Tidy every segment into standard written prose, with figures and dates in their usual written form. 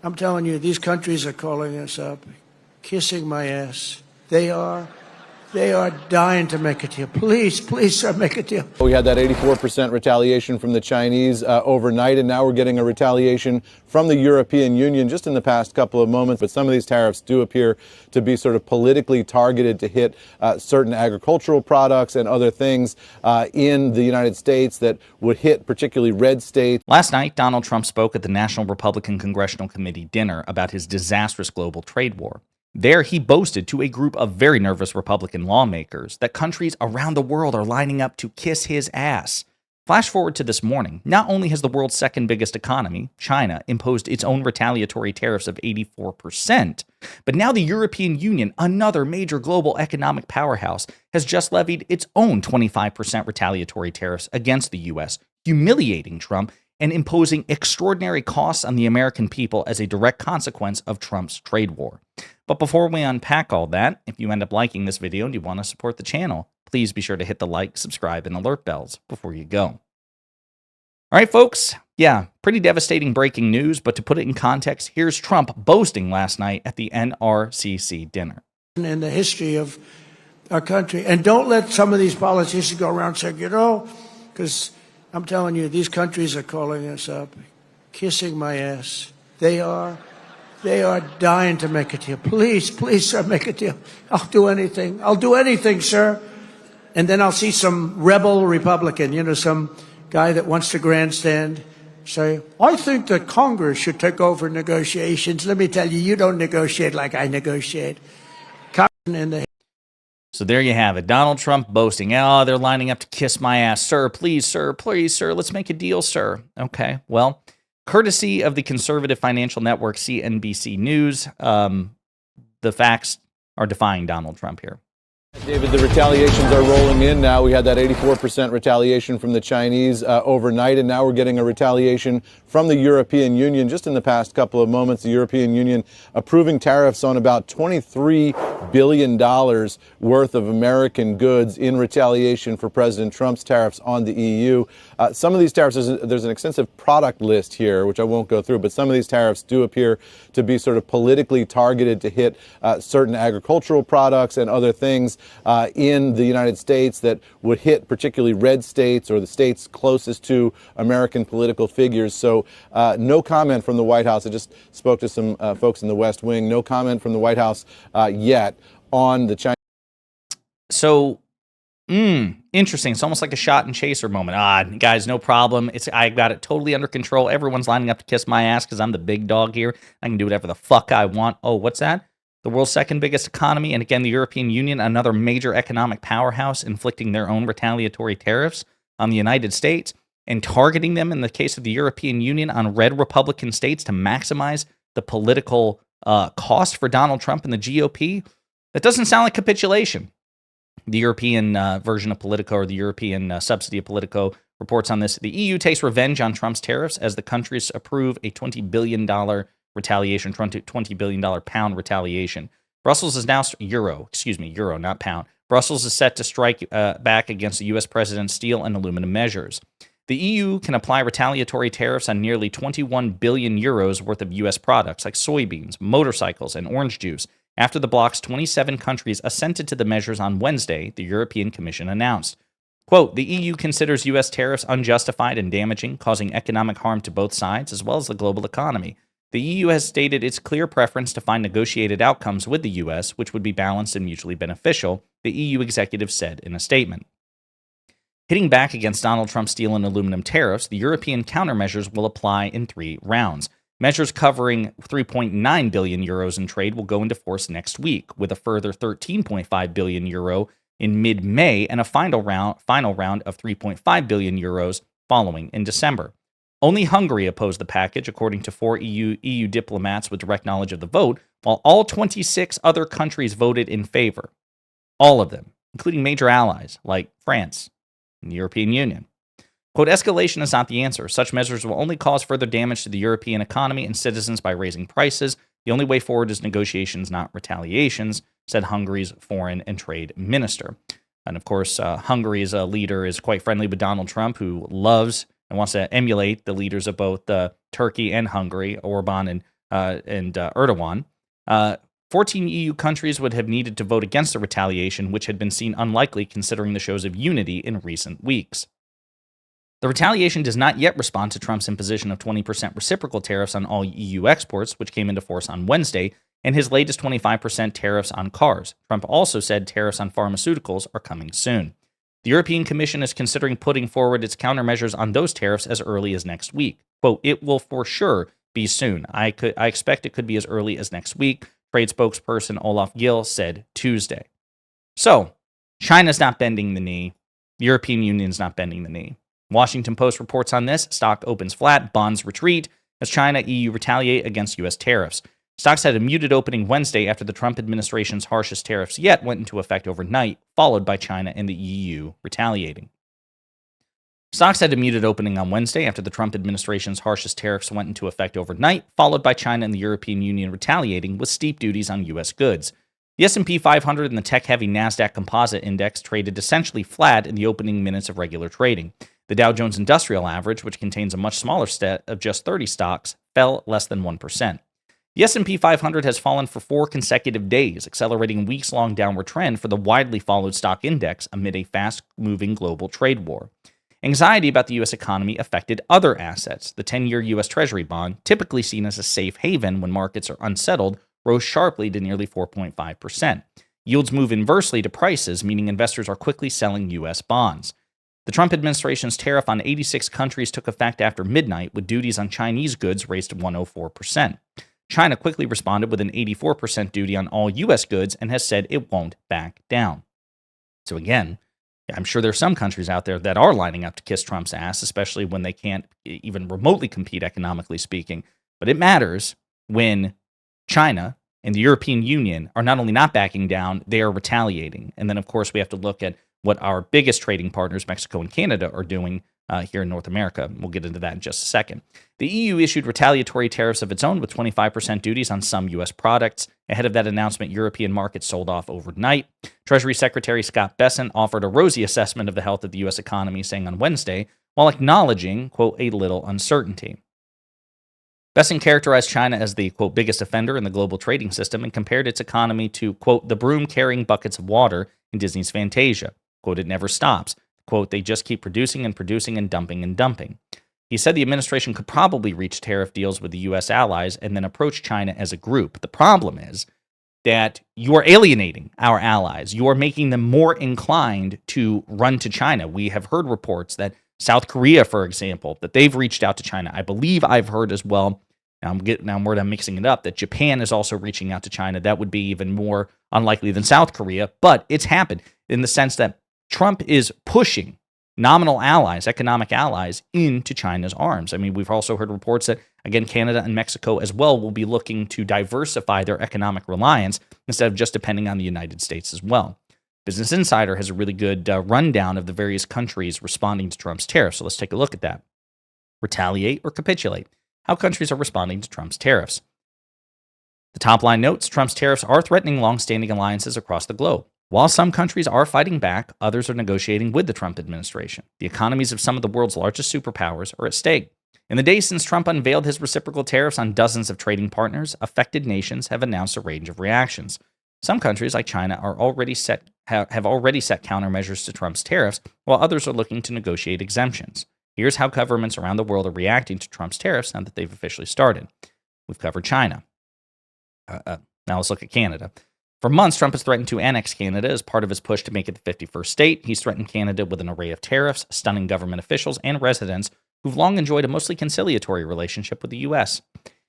I'm telling you, these countries are calling us up, kissing my ass. They are dying to make a deal. Please, please, sir, make a deal. We had that 84% retaliation from the Chinese overnight, and now we're getting a retaliation from the European Union just in the past couple of moments. But some of these tariffs do appear to be sort of politically targeted to hit certain agricultural products and other things in the United States that would hit particularly red states. Last night, Donald Trump spoke at the National Republican Congressional Committee dinner about his disastrous global trade war. There, he boasted to a group of very nervous Republican lawmakers that countries around the world are lining up to kiss his ass. Flash forward to this morning. Not only has the world's second biggest economy, China, imposed its own retaliatory tariffs of 84%, but now the European Union, another major global economic powerhouse, has just levied its own 25% retaliatory tariffs against the U.S., humiliating Trump and imposing extraordinary costs on the American people as a direct consequence of Trump's trade war. But before we unpack all that, if you end up liking this video and you want to support the channel, please be sure to hit the like, subscribe, and alert bells before you go. All right, folks. Yeah, pretty devastating breaking news, but to put it in context, here's Trump boasting last night at the NRCC dinner. In the history of our country. And don't let some of these politicians go around saying, because I'm telling you, these countries are calling us up, kissing my ass. They are dying to make a deal. Please, please, sir, make a deal. I'll do anything. I'll do anything, sir. And then I'll see some rebel Republican, some guy that wants to grandstand, say, I think that Congress should take over negotiations. Let me tell you, you don't negotiate like I negotiate. So there you have it. Donald Trump boasting, oh, they're lining up to kiss my ass. Sir, please, sir, let's make a deal, sir. Okay, well, courtesy of the conservative financial network CNBC News, the facts are defying Donald Trump here. David, the retaliations are rolling in now. We had that 84% retaliation from the Chinese overnight, and now we're getting a retaliation from the European Union just in the past couple of moments. The European Union approving tariffs on about $23 billion worth of American goods in retaliation for President Trump's tariffs on the EU. Some of these tariffs, there's an extensive product list here, which I won't go through, but some of these tariffs do appear to be sort of politically targeted to hit certain agricultural products and other things in the United States that would hit particularly red states or the states closest to American political figures. So no comment from the White House. I just spoke to some folks in the West Wing. No comment from the White House yet on the Chinese. So, interesting. It's almost like a shot and chaser moment. Guys, no problem. I got it totally under control. Everyone's lining up to kiss my ass because I'm the big dog here. I can do whatever the fuck I want. Oh, what's that? The world's second biggest economy, and again, the European Union, another major economic powerhouse, inflicting their own retaliatory tariffs on the United States and targeting them, in the case of the European Union, on red Republican states to maximize the political cost for Donald Trump and the GOP. That doesn't sound like capitulation. The European version of Politico, or the European subsidy of Politico, reports on this. The EU takes revenge on Trump's tariffs as the countries approve a $20 billion retaliation, $20 billion pound retaliation. Brussels is now, euro, not pound. Brussels is set to strike back against the U.S. president's steel and aluminum measures. The EU can apply retaliatory tariffs on nearly 21 billion euros worth of U.S. products like soybeans, motorcycles, and orange juice. After the bloc's 27 countries assented to the measures on Wednesday, the European Commission announced, quote, the EU considers U.S. tariffs unjustified and damaging, causing economic harm to both sides as well as the global economy. The EU has stated its clear preference to find negotiated outcomes with the U.S., which would be balanced and mutually beneficial, the EU executive said in a statement. Hitting back against Donald Trump's steel and aluminum tariffs, the European countermeasures will apply in 3 rounds. Measures covering 3.9 billion euros in trade will go into force next week, with a further 13.5 billion euro in mid-May and a final round of 3.5 billion euros following in December. Only Hungary opposed the package, according to 4 EU diplomats with direct knowledge of the vote, while all 26 other countries voted in favor. All of them, including major allies like France and the European Union. Quote, escalation is not the answer. Such measures will only cause further damage to the European economy and citizens by raising prices. The only way forward is negotiations, not retaliations, said Hungary's foreign and trade minister. And of course, Hungary's leader is quite friendly with Donald Trump, who loves and wants to emulate the leaders of both Turkey and Hungary, Orban and and Erdogan, 14 EU countries would have needed to vote against the retaliation, which had been seen unlikely considering the shows of unity in recent weeks. The retaliation does not yet respond to Trump's imposition of 20% reciprocal tariffs on all EU exports, which came into force on Wednesday, and his latest 25% tariffs on cars. Trump also said tariffs on pharmaceuticals are coming soon. The European Commission is considering putting forward its countermeasures on those tariffs as early as next week. Quote, "It will for sure be soon. I expect it could be as early as next week," trade spokesperson Olaf Gill said Tuesday. So, China's not bending the knee. The European Union's not bending the knee. Washington Post reports on this. Stock opens flat, bonds retreat as China, EU retaliate against U.S. tariffs. Stocks had a muted opening Wednesday after the Trump administration's harshest tariffs yet went into effect overnight, followed by China and the EU retaliating. Stocks had a muted opening on Wednesday after the Trump administration's harshest tariffs went into effect overnight, followed by China and the European Union retaliating with steep duties on U.S. goods. The S&P 500 and the tech-heavy NASDAQ Composite Index traded essentially flat in the opening minutes of regular trading. The Dow Jones Industrial Average, which contains a much smaller set of just 30 stocks, fell less than 1%. The S&P 500 has fallen for 4 consecutive days, accelerating a weeks-long downward trend for the widely followed stock index amid a fast-moving global trade war. Anxiety about the U.S. economy affected other assets. The 10-year U.S. Treasury bond, typically seen as a safe haven when markets are unsettled, rose sharply to nearly 4.5%. Yields move inversely to prices, meaning investors are quickly selling U.S. bonds. The Trump administration's tariff on 86 countries took effect after midnight, with duties on Chinese goods raised to 104%. China quickly responded with an 84% duty on all U.S. goods and has said it won't back down. So again, I'm sure there are some countries out there that are lining up to kiss Trump's ass, especially when they can't even remotely compete economically speaking. But it matters when China and the European Union are not only not backing down, they are retaliating. And then, of course, we have to look at what our biggest trading partners, Mexico and Canada, are doing here in North America. We'll get into that in just a second. The EU issued retaliatory tariffs of its own with 25% duties on some U.S. products. Ahead of that announcement, European markets sold off overnight. Treasury Secretary Scott Bessent offered a rosy assessment of the health of the U.S. economy, saying on Wednesday, while acknowledging, quote, a little uncertainty. Bessent characterized China as the, quote, biggest offender in the global trading system and compared its economy to, quote, the broom carrying buckets of water in Disney's Fantasia. Quote, it never stops. Quote, they just keep producing and producing and dumping and dumping. He said the administration could probably reach tariff deals with the U.S. allies and then approach China as a group. The problem is that you are alienating our allies. You are making them more inclined to run to China. We have heard reports that South Korea, for example, that they've reached out to China. I believe I've heard as well, I'm mixing it up, that Japan is also reaching out to China. That would be even more unlikely than South Korea, but it's happened in the sense that Trump is pushing nominal allies, economic allies, into China's arms. I mean, we've also heard reports that, again, Canada and Mexico as well will be looking to diversify their economic reliance instead of just depending on the United States as well. Business Insider has a really good rundown of the various countries responding to Trump's tariffs. So let's take a look at that. Retaliate or capitulate? How countries are responding to Trump's tariffs. The top line notes Trump's tariffs are threatening long-standing alliances across the globe. While some countries are fighting back, others are negotiating with the Trump administration. The economies of some of the world's largest superpowers are at stake. In the days since Trump unveiled his reciprocal tariffs on dozens of trading partners, affected nations have announced a range of reactions. Some countries, like China, have already set countermeasures to Trump's tariffs, while others are looking to negotiate exemptions. Here's how governments around the world are reacting to Trump's tariffs now that they've officially started. We've covered China. Now let's look at Canada. For months, Trump has threatened to annex Canada as part of his push to make it the 51st state. He's threatened Canada with an array of tariffs, stunning government officials and residents who've long enjoyed a mostly conciliatory relationship with the U.S.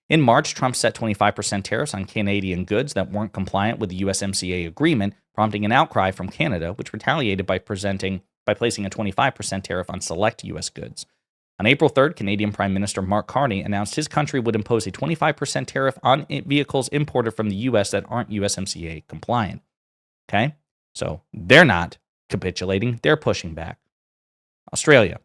In March, Trump set 25% tariffs on Canadian goods that weren't compliant with the USMCA agreement, prompting an outcry from Canada, which retaliated by placing a 25% tariff on select U.S. goods. On April 3rd, Canadian Prime Minister Mark Carney announced his country would impose a 25% tariff on vehicles imported from the U.S. that aren't USMCA compliant. Okay? So they're not capitulating, they're pushing back. Australia.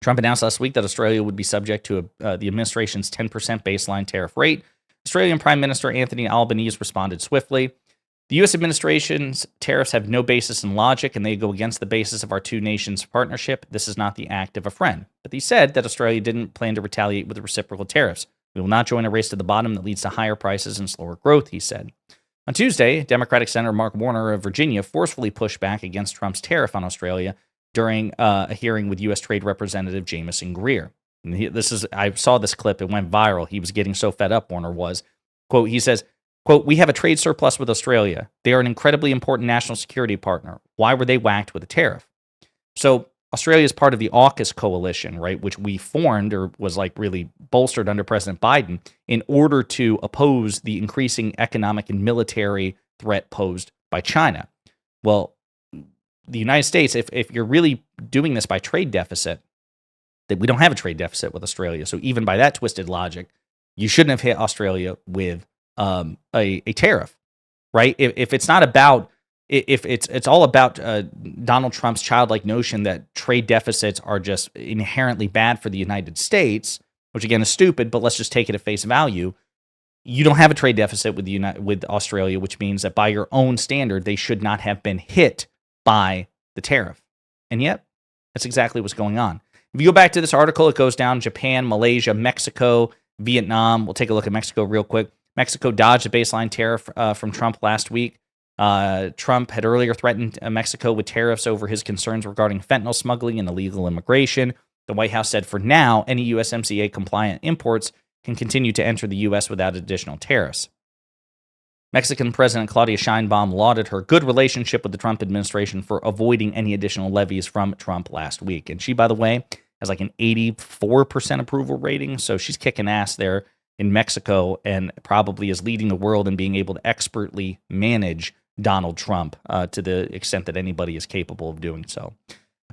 Trump announced last week that Australia would be subject to the administration's 10% baseline tariff rate. Australian Prime Minister Anthony Albanese responded swiftly. The U.S. administration's tariffs have no basis in logic, and they go against the basis of our two nations' partnership. This is not the act of a friend. But he said that Australia didn't plan to retaliate with the reciprocal tariffs. We will not join a race to the bottom that leads to higher prices and slower growth, he said. On Tuesday, Democratic Senator Mark Warner of Virginia forcefully pushed back against Trump's tariff on Australia during a hearing with U.S. Trade Representative Jamieson Greer. And I saw this clip. It went viral. He was getting so fed up, Warner was. Quote, he says, quote, "We have a trade surplus with Australia. They are an incredibly important national security partner. Why were they whacked with a tariff?" So Australia is part of the AUKUS coalition, right, which we formed or was like really bolstered under President Biden in order to oppose the increasing economic and military threat posed by China. Well, the United States, if you're really doing this by trade deficit, that we don't have a trade deficit with Australia. So even by that twisted logic, you shouldn't have hit Australia with a tariff, right? If it's not about if it's all about Donald Trump's childlike notion that trade deficits are just inherently bad for the United States, which again is stupid, but let's just take it at face value. You don't have a trade deficit with Australia, which means that by your own standard, they should not have been hit by the tariff. And yet, that's exactly what's going on. If you go back to this article, it goes down Japan, Malaysia, Mexico, Vietnam. We'll take a look at Mexico real quick. Mexico dodged a baseline tariff from Trump last week. Trump had earlier threatened Mexico with tariffs over his concerns regarding fentanyl smuggling and illegal immigration. The White House said for now, any USMCA-compliant imports can continue to enter the U.S. without additional tariffs. Mexican President Claudia Sheinbaum lauded her good relationship with the Trump administration for avoiding any additional levies from Trump last week. And she, by the way, has like an 84% approval rating, so she's kicking ass there in Mexico and probably is leading the world in being able to expertly manage Donald Trump to the extent that anybody is capable of doing so.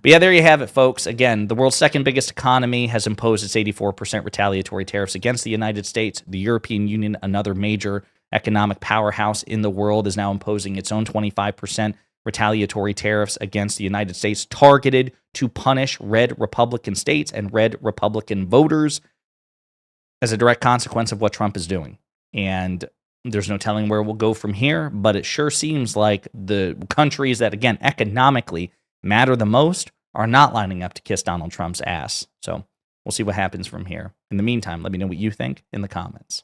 But yeah, there you have it, folks. Again, the world's second biggest economy has imposed its 84% retaliatory tariffs against the United States. The European Union, another major economic powerhouse in the world, is now imposing its own 25% retaliatory tariffs against the United States, targeted to punish red Republican states and red Republican voters as a direct consequence of what Trump is doing. And there's no telling where we'll go from here, but it sure seems like the countries that, again, economically matter the most are not lining up to kiss Donald Trump's ass. So we'll see what happens from here. In the meantime, let me know what you think in the comments.